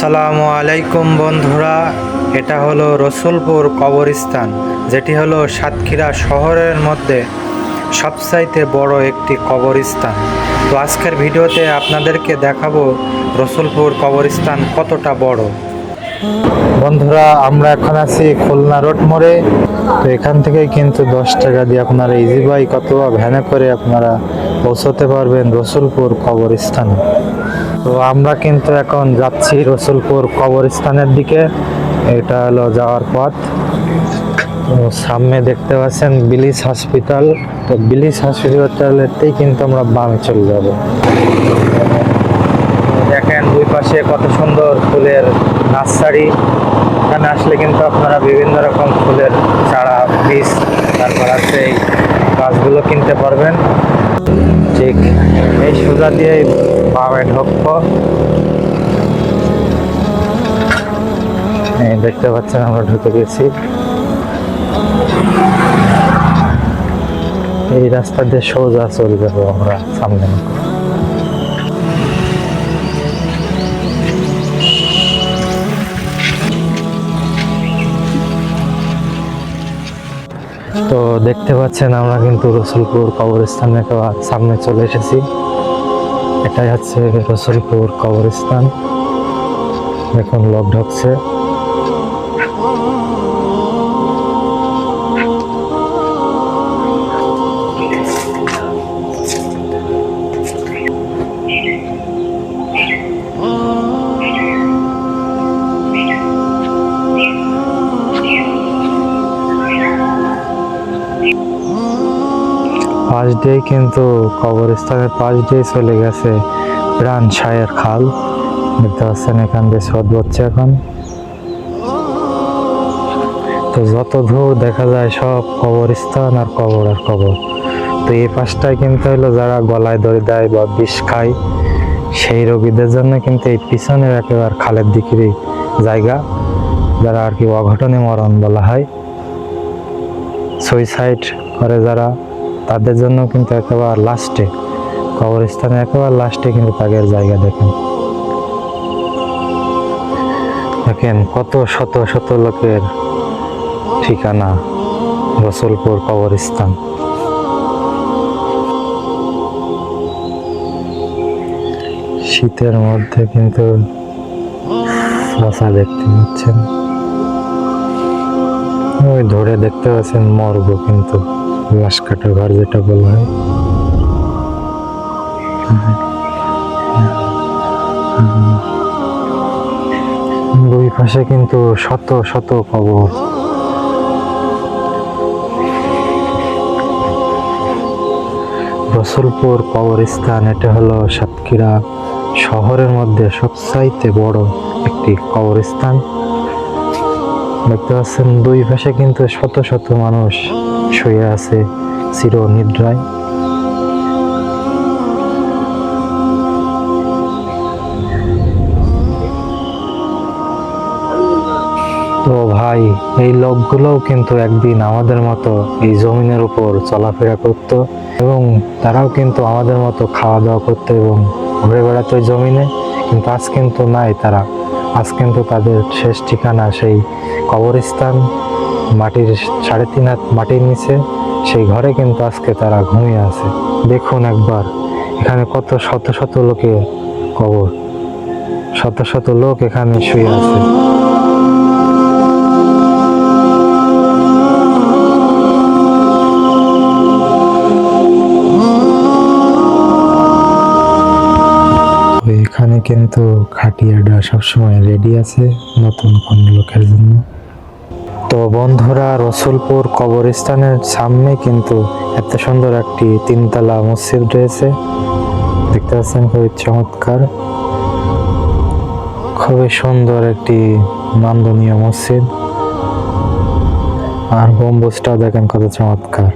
আসসালামু আলাইকুম বন্ধুরা, এটা হলো রসুলপুর কবরস্থান, যেটি হলো সাতক্ষীরা শহরের মধ্যে সবচাইতে বড় একটি কবরস্থান। তো আজকের ভিডিওতে আপনাদেরকে দেখাবো রসুলপুর কবরস্থান কতটা বড়। বন্ধুরা, আমরা এখন আছি খুলনা রোড মোড়ে। তো এখান থেকে কিন্তু 10 টাকা দিয়ে আপনারা ইজি বাইক অথবা ভ্যানে করে আপনারা পৌঁছতে পারবেন রসুলপুর কবরস্থানে। তো আমরা কিন্তু এখন যাচ্ছি রসুলপুর কবরস্থানের দিকে। এটা হলো যাওয়ার পথ। তো সামনে দেখতে পাচ্ছেন বিলিস হসপিটাল। তো বিলিস হসপিটালেতেই কিন্তু আমরা বামে চলে যাব। দেখেন দুই পাশে কত সুন্দর ফুলের নার্সারি। এখানে আসলে কিন্তু আপনারা বিভিন্ন রকম ফুলের চারা, বীজ, তারপর আছে এই গাছগুলো কিনতে পারবেন। ঠিক এই সোজা দিয়ে বামে ঢুকবো। দেখতে পাচ্ছেন আমরা ঢুকে গেছি। এই রাস্তা দিয়ে সোজা চলে যাবো আমরা সামনে। তো দেখতে পাচ্ছেন আমরা কিন্তু রসুলপুর কবরস্থানের সামনে চলে এসেছি। এটাই হচ্ছে রসুলপুর কবরস্থান। এখন লোক ঢুকছে। পাশ দিয়ে কিন্তু কবরস্থানের পাশ দিয়ে চলে গেছে প্রাণ সায়ের খাল। দেখতে পাচ্ছেন এখান দিয়ে স্রোত হচ্ছে এখন। তো যত দূর দেখা যায় সব কবরস্থান আর কবর আর কবর। তো এই পাশটায় কিন্তু হলো যারা গলায় দড়ি দেয় বা বিষ খায় সেই রোগীদের জন্য কিন্তু এই পিছনের একেবারে খালের দিকেরই জায়গা, যারা আর কি অঘটনে মরণ বলা হয়, সুইসাইড করে যারা, তাদের জন্য কিন্তু একেবারে লাস্টে কবরস্থানে একেবারে লাস্টে কিন্তু তাদের জায়গা। দেখেন কত শত শত লোকের ঠিকানা রসুলপুর কবরস্থান। শীতের মধ্যে কিন্তু দেখতে পাচ্ছেন, ওই ধরে দেখতে পাচ্ছেন মর্গ, কিন্তু লাশ কাটা ঘর যেটা বলা হয়। দুই পাশে কিন্তু শত শত কবর। রসুলপুর কবরস্থান এটা হলো সাতক্ষীরা শহরের মধ্যে সবচাইতে বড় একটি কবরস্থান। দেখতে পাচ্ছেন দুই পাশে কিন্তু শত শত মানুষ শুয়ে আছে চির নিদ্রায়। তো ভাই, এই লোকগুলোও কিন্তু একদিন আমাদের মতো এই জমিনের উপর চলাফেরা করত, এবং তারাও কিন্তু আমাদের মতো খাওয়া দাওয়া করতো এবং ঘুরে বেড়াতো এই জমিনে। কিন্তু আজ কিন্তু নাই তারা। আজ কিন্তু তাদের শেষ ঠিকানা সেই কবরস্থান, মাটির 3.5 হাত মাটির নিচে। সেই ঘরে কিন্তু আজকে তারা ঘুমিয়ে আছে। দেখুন একবার, এখানে কত শত শত লোকের কবর, শত শত লোক এখানে শুয়ে আছে। এখানে কিন্তু খাটিয়াটা সবসময় রেডি আছে নতুন কোন লোকের জন্য। তো বন্ধুরা, রসুলপুর কবরস্থানের সামনে কিন্তু এত সুন্দর একটি 3তলা মসজিদ রয়েছে। দেখতে পাচ্ছেন খুবই চমৎকার, খুবই সুন্দর একটি নান্দনীয় মসজিদ। আর গম্বুজটাও দেখেন কত চমৎকার।